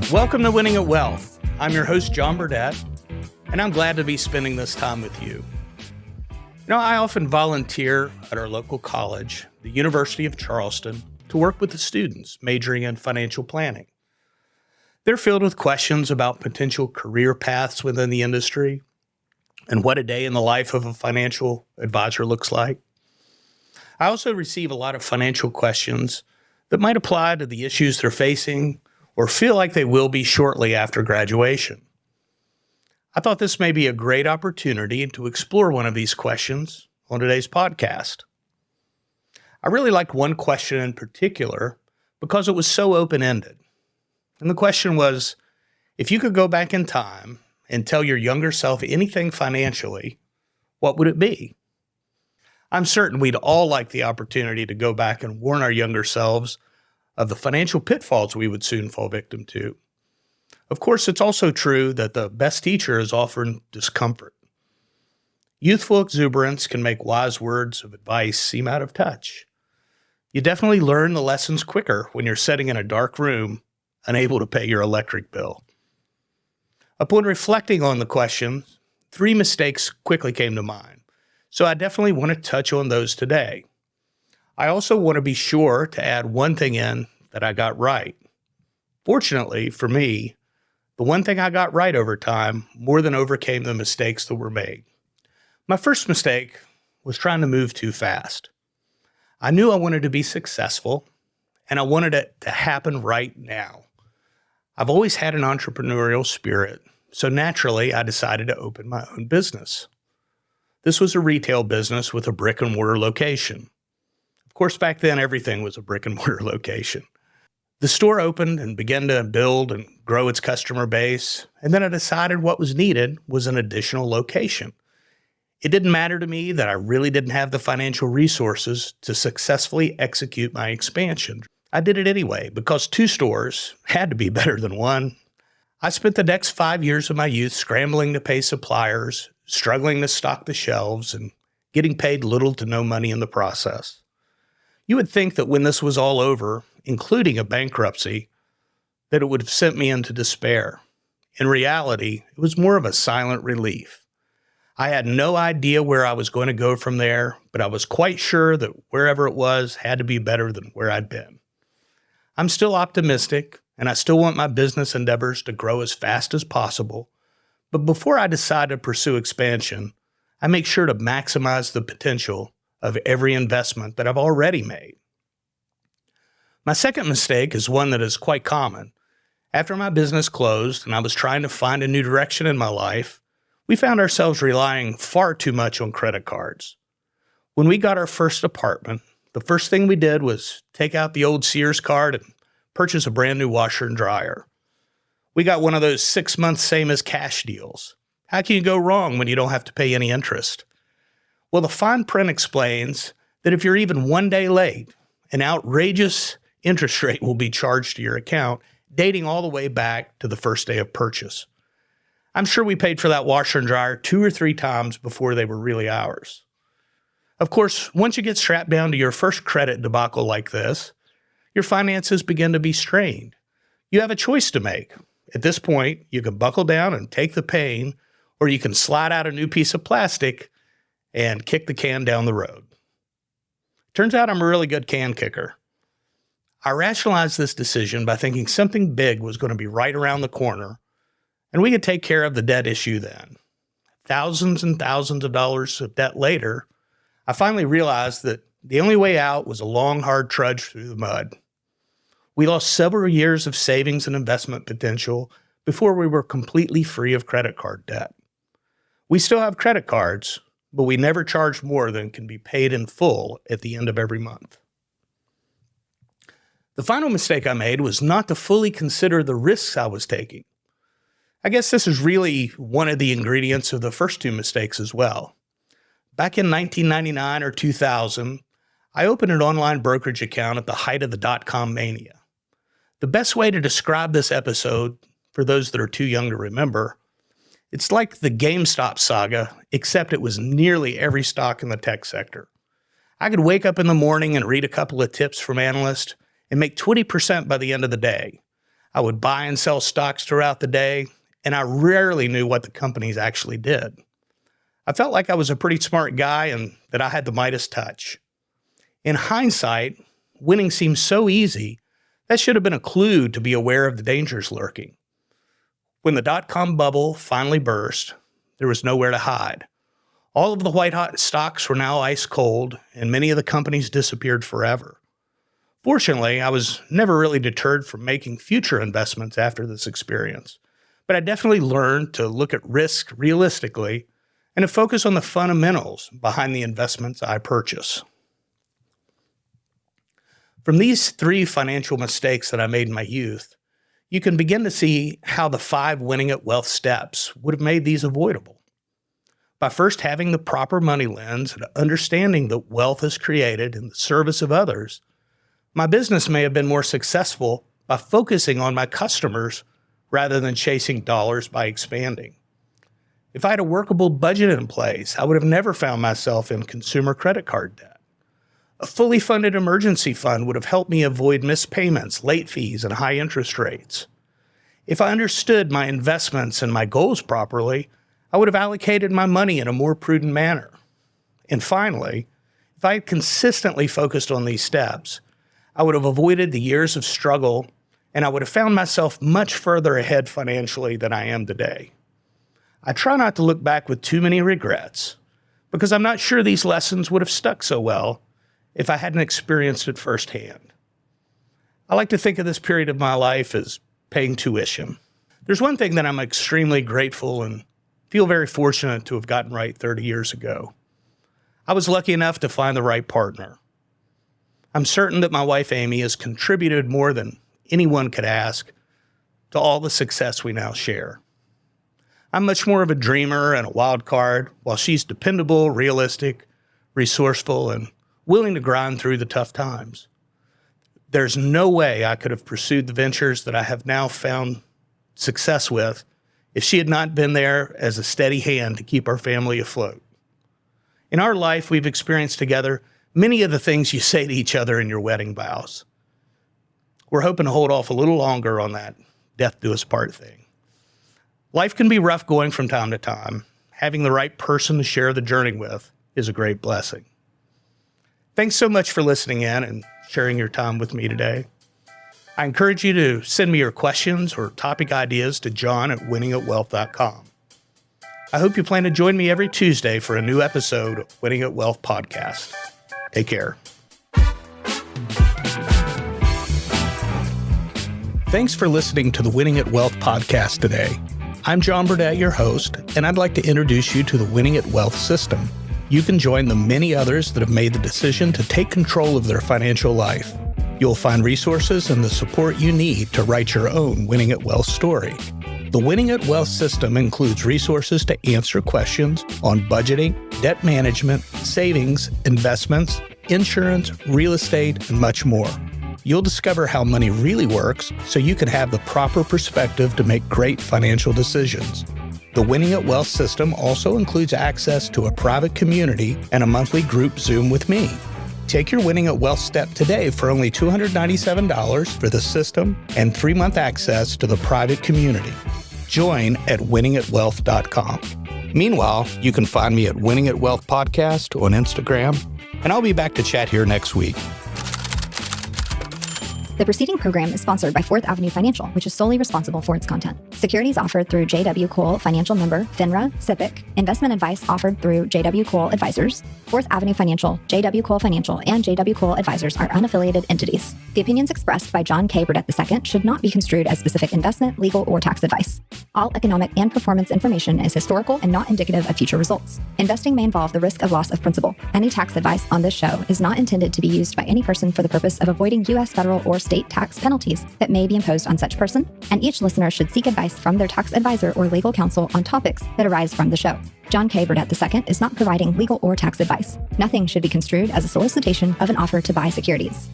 Welcome to Winning at Wealth. I'm your host, John Burdett, and I'm glad to be spending this time with you. I often volunteer at our local college, the University of Charleston, to work with the students majoring in financial planning. They're filled with questions about potential career paths within the industry and what a day in the life of a financial advisor looks like. I also receive a lot of financial questions that might apply to the issues they're facing or feel like they will be shortly after graduation. I thought this may be a great opportunity to explore one of these questions on today's podcast. I really liked one question in particular because it was so open-ended. And the question was, if you could go back in time and tell your younger self anything financially, what would it be? I'm certain we'd all like the opportunity to go back and warn our younger selves of the financial pitfalls we would soon fall victim to. Of course, it's also true that the best teacher is often discomfort. Youthful exuberance can make wise words of advice seem out of touch. You definitely learn the lessons quicker when you're sitting in a dark room, unable to pay your electric bill. Upon reflecting on the question, 3 mistakes quickly came to mind, so I definitely want to touch on those today. I also want to be sure to add one thing in that I got right. Fortunately for me, the one thing I got right over time more than overcame the mistakes that were made. My first mistake was trying to move too fast. I knew I wanted to be successful, and I wanted it to happen right now. I've always had an entrepreneurial spirit, so naturally I decided to open my own business. This was a retail business with a brick-and-mortar location. Of course, back then, everything was a brick-and-mortar location. The store opened and began to build and grow its customer base, and then I decided what was needed was an additional location. It didn't matter to me that I really didn't have the financial resources to successfully execute my expansion. I did it anyway because 2 stores had to be better than 1. I spent the next 5 years of my youth scrambling to pay suppliers, struggling to stock the shelves, and getting paid little to no money in the process. You would think that when this was all over, including a bankruptcy, that it would have sent me into despair. In reality, it was more of a silent relief. I had no idea where I was going to go from there, but I was quite sure that wherever it was had to be better than where I'd been. I'm still optimistic, and I still want my business endeavors to grow as fast as possible. But before I decide to pursue expansion, I make sure to maximize the potential of every investment that I've already made. My second mistake is one that is quite common. After my business closed and I was trying to find a new direction in my life, we found ourselves relying far too much on credit cards. When we got our first apartment, the first thing we did was take out the old Sears card and purchase a brand new washer and dryer. We got one of those 6-month same as cash deals. How can you go wrong when you don't have to pay any interest? Well, the fine print explains that if you're even 1 day late, an outrageous interest rate will be charged to your account, dating all the way back to the first day of purchase. I'm sure we paid for that washer and dryer 2 or 3 times before they were really ours. Of course, once you get strapped down to your first credit debacle like this, your finances begin to be strained. You have a choice to make. At this point, you can buckle down and take the pain, or you can slide out a new piece of plastic and kick the can down the road. Turns out I'm a really good can kicker. I rationalized this decision by thinking something big was going to be right around the corner, and we could take care of the debt issue then. Thousands and thousands of dollars of debt later, I finally realized that the only way out was a long, hard trudge through the mud. We lost several years of savings and investment potential before we were completely free of credit card debt. We still have credit cards, but we never charge more than can be paid in full at the end of every month. The final mistake I made was not to fully consider the risks I was taking. I guess this is really one of the ingredients of the first 2 mistakes as well. Back in 1999 or 2000, I opened an online brokerage account at the height of the dot-com mania. The best way to describe this episode, for those that are too young to remember, it's like the GameStop saga, except it was nearly every stock in the tech sector. I could wake up in the morning and read a couple of tips from analysts and make 20% by the end of the day. I would buy and sell stocks throughout the day, and I rarely knew what the companies actually did. I felt like I was a pretty smart guy and that I had the Midas touch. In hindsight, winning seems so easy, that should have been a clue to be aware of the dangers lurking. When the dot-com bubble finally burst, there was nowhere to hide. All of the white-hot stocks were now ice cold, and many of the companies disappeared forever. Fortunately, I was never really deterred from making future investments after this experience, but I definitely learned to look at risk realistically and to focus on the fundamentals behind the investments I purchase. From these 3 financial mistakes that I made in my youth, you can begin to see how the 5 winning at wealth steps would have made these avoidable. By first having the proper money lens and understanding that wealth is created in the service of others, my business may have been more successful by focusing on my customers rather than chasing dollars by expanding. If I had a workable budget in place, I would have never found myself in consumer credit card debt. A fully funded emergency fund would have helped me avoid missed payments, late fees, and high interest rates. If I understood my investments and my goals properly, I would have allocated my money in a more prudent manner. And finally, if I had consistently focused on these steps, I would have avoided the years of struggle, and I would have found myself much further ahead financially than I am today. I try not to look back with too many regrets, because I'm not sure these lessons would have stuck so well if I hadn't experienced it firsthand. I like to think of this period of my life as paying tuition. There's one thing that I'm extremely grateful and feel very fortunate to have gotten right 30 years ago. I was lucky enough to find the right partner. I'm certain that my wife Amy has contributed more than anyone could ask to all the success we now share. I'm much more of a dreamer and a wild card, while she's dependable, realistic, resourceful, and willing to grind through the tough times. There's no way I could have pursued the ventures that I have now found success with if she had not been there as a steady hand to keep our family afloat. In our life, we've experienced together many of the things you say to each other in your wedding vows. We're hoping to hold off a little longer on that death do us part thing. Life can be rough going from time to time. Having the right person to share the journey with is a great blessing. Thanks so much for listening in and sharing your time with me today. I encourage you to send me your questions or topic ideas to john@winningatwealth.com. I hope you plan to join me every Tuesday for a new episode of Winning at Wealth podcast. Take care. Thanks for listening to the Winning at Wealth podcast today. I'm John Burdett, your host, and I'd like to introduce you to the Winning at Wealth system. You can join the many others that have made the decision to take control of their financial life. You'll find resources and the support you need to write your own Winning at Wealth story. The Winning at Wealth system includes resources to answer questions on budgeting, debt management, savings, investments, insurance, real estate, and much more. You'll discover how money really works so you can have the proper perspective to make great financial decisions. The Winning at Wealth system also includes access to a private community and a monthly group Zoom with me. Take your Winning at Wealth step today for only $297 for the system and 3-month access to the private community. Join at winningatwealth.com. Meanwhile, you can find me at Winning at Wealth Podcast on Instagram, and I'll be back to chat here next week. The preceding program is sponsored by 4th Avenue Financial, which is solely responsible for its content. Securities offered through J.W. Cole Financial Member, FINRA, SIPC. Investment advice offered through J.W. Cole Advisors. 4th Avenue Financial, J.W. Cole Financial, and J.W. Cole Advisors are unaffiliated entities. The opinions expressed by John K. Burdett II should not be construed as specific investment, legal, or tax advice. All economic and performance information is historical and not indicative of future results. Investing may involve the risk of loss of principal. Any tax advice on this show is not intended to be used by any person for the purpose of avoiding U.S. federal or state tax penalties that may be imposed on such person, and each listener should seek advice from their tax advisor or legal counsel on topics that arise from the show. John K. Burdett II is not providing legal or tax advice. Nothing should be construed as a solicitation of an offer to buy securities.